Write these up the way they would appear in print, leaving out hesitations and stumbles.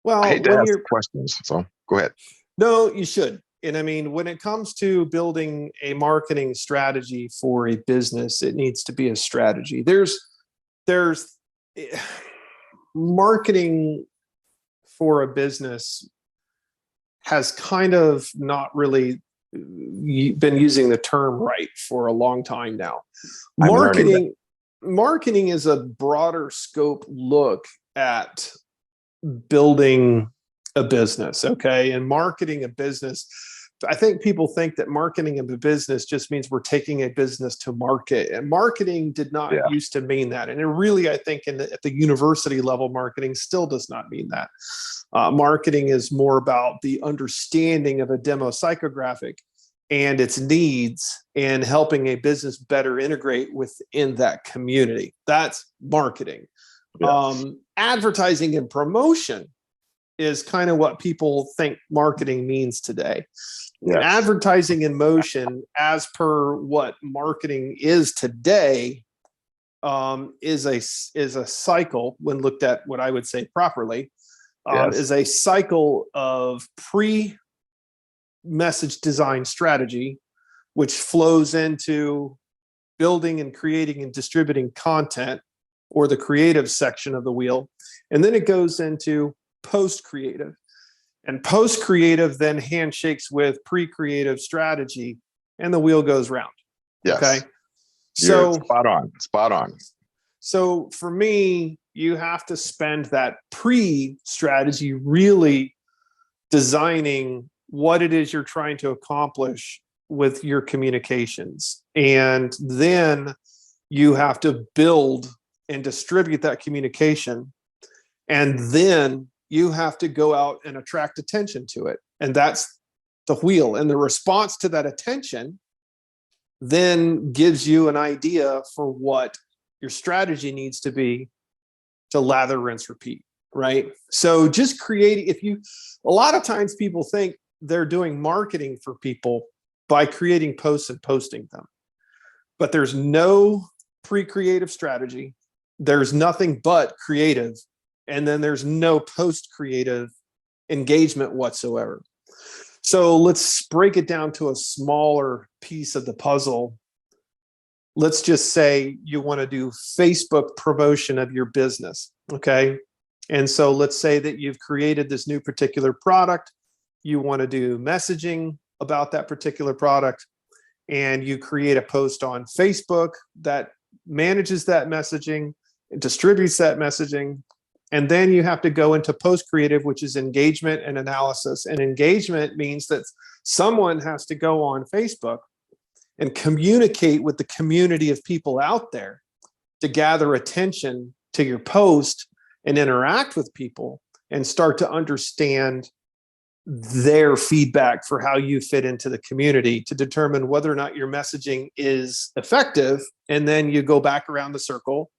I Well, hate to when ask you're questions, so go ahead. no, you should. And I mean, when it comes to building a marketing strategy for a business, it needs to be a strategy. There's marketing for a business has kind of not really been using the term right for a long time now. I'm learning that. Marketing is a broader scope look at building a business, okay? And marketing a business, I think people think that marketing of a business just means we're taking a business to market. And marketing did not Yeah. used to mean that. And it really, I think, at the university level, marketing still does not mean that. Marketing is more about the understanding of a demo psychographic and its needs and helping a business better integrate within that community. That's marketing. Yes. Advertising and promotion is kind of what people think marketing means today. And Yes. advertising in motion, as per what marketing is today, is a cycle when looked at what I would say properly, Yes. is a cycle of pre-message design strategy, which flows into building and creating and distributing content, or the creative section of the wheel. And then it goes into post creative. And post creative then handshakes with pre creative strategy, and the wheel goes round. Okay. Yes. You're So, spot on. Spot on. so for me, you have to spend that pre strategy really designing what it is you're trying to accomplish with your communications. And then you have to build and distribute that communication. And then you have to go out and attract attention to it. And that's the wheel. And the response to that attention then gives you an idea for what your strategy needs to be to lather, rinse, repeat. Right. So just creating, a lot of times people think they're doing marketing for people by creating posts and posting them, but there's no pre-creative strategy. There's nothing but creative. And then there's no post-creative engagement whatsoever. So let's break it down to a smaller piece of the puzzle. Let's just say you want to do Facebook promotion of your business. Okay. And so let's say that you've created this new particular product. You want to do messaging about that particular product, and you create a post on Facebook that manages that messaging, distributes that messaging. And then you have to go into post creative, which is engagement and analysis. And engagement means that someone has to go on Facebook and communicate with the community of people out there to gather attention to your post and interact with people and start to understand their feedback for how you fit into the community to determine whether or not your messaging is effective. And then you go back around the circle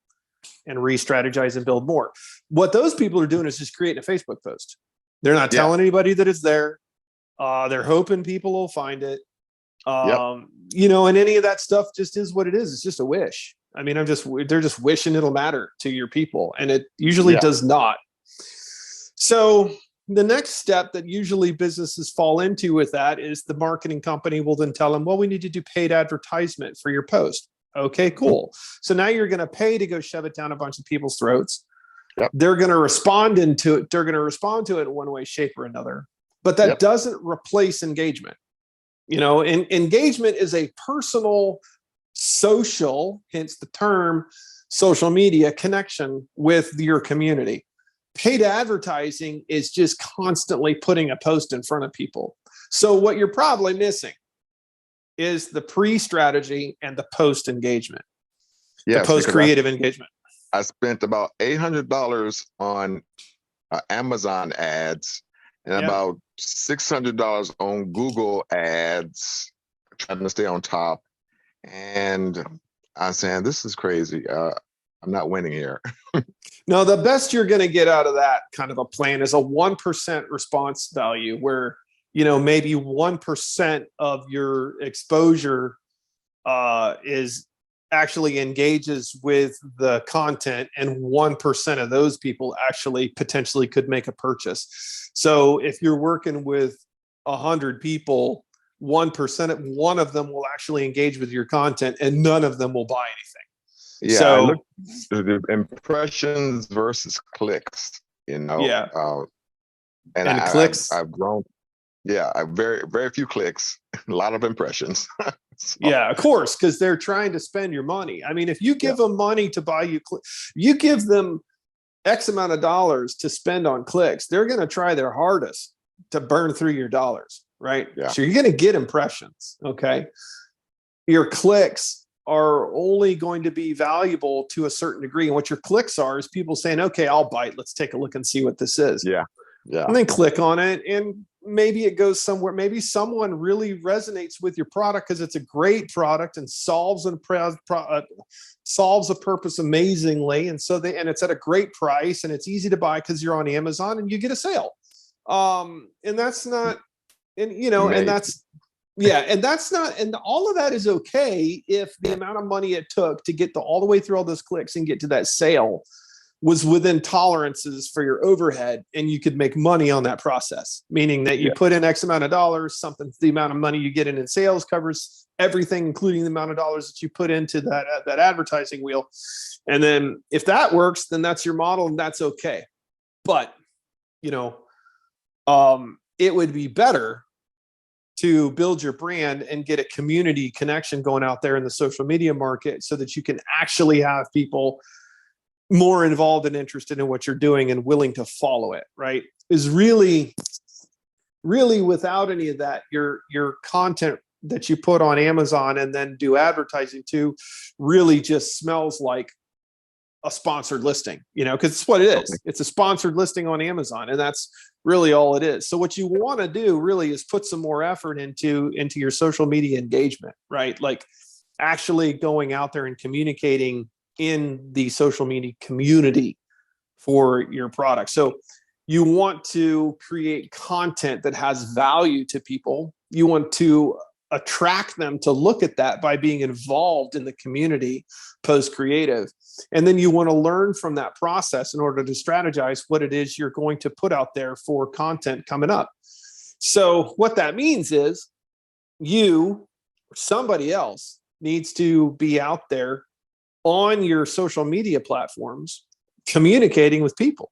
and re-strategize and build more. What those people are doing is just creating a Facebook post. They're not Yeah. telling anybody that it's there. They're hoping people will find it. Yep. And any of that stuff just is what it is. It's just a wish. I mean, they're just wishing it'll matter to your people, and it usually Yeah. does not. So the next step that usually businesses fall into with that is the marketing company will then tell them, well, we need to do paid advertisement for your post. Okay, cool. So now you're going to pay to go shove it down a bunch of people's throats. Yep. They're going to respond to it in one way, shape, or another. But that Yep. doesn't replace engagement. Engagement is a personal, social, hence the term social media connection with your community. Paid advertising is just constantly putting a post in front of people. So what you're probably missing is the pre-strategy and the post-engagement, the Yes. post-creative engagement. I spent about $800 on Amazon ads and Yep. about $600 on Google ads, trying to stay on top. And I'm saying, this is crazy. I'm not winning here. No, the best you're going to get out of that kind of a plan is a 1% response value where, maybe 1% of your exposure is actually engages with the content, and 1% of those people actually potentially could make a purchase. So if you're working with 100 people, 1% of them will actually engage with your content, and none of them will buy anything. Yeah, I So look at the impressions versus clicks, yeah, and and clicks. I've grown. Yeah, I very few clicks, a lot of impressions. So, Yeah, of course, because they're trying to spend your money. I mean, if you yeah, give them money to buy you, you give them X amount of dollars to spend on clicks, they're going to try their hardest to burn through your dollars, right? yeah, So you're going to get impressions. Okay. Your clicks are only going to be valuable to a certain degree. And what your clicks are is people saying, okay, I'll bite. Let's take a look and see what this is. yeah, yeah, And then click on it, and maybe it goes somewhere. Maybe someone really resonates with your product because it's a great product and solves a purpose amazingly. And so and it's at a great price, and it's easy to buy because you're on Amazon and you get a sale. And that's not, and maybe. that's, yeah, and that's not, and all of that is okay if the amount of money it took to get all the way through all those clicks and get to that sale was within tolerances for your overhead, and you could make money on that process, meaning that you Yeah, put in X amount of dollars, the amount of money you get in sales covers everything, including the amount of dollars that you put into that advertising wheel. And then if that works, then that's your model, and that's okay. But, you know, it would be better to build your brand and get a community connection going out there in the social media market so that you can actually have people more involved and interested in what you're doing and willing to follow it, right? Is really, really, without any of that, your content that you put on Amazon and then do advertising to really just smells like a sponsored listing, because it's what it is. It's a sponsored listing on Amazon, and that's really all it is. So what you want to do really is put some more effort into your social media engagement, right? Like actually going out there and communicating in the social media community for your product. So you want to create content that has value to people. You want to attract them to look at that by being involved in the community post creative. And then you want to learn from that process in order to strategize what it is you're going to put out there for content coming up. So what that means is you or somebody else needs to be out there on your social media platforms communicating with people.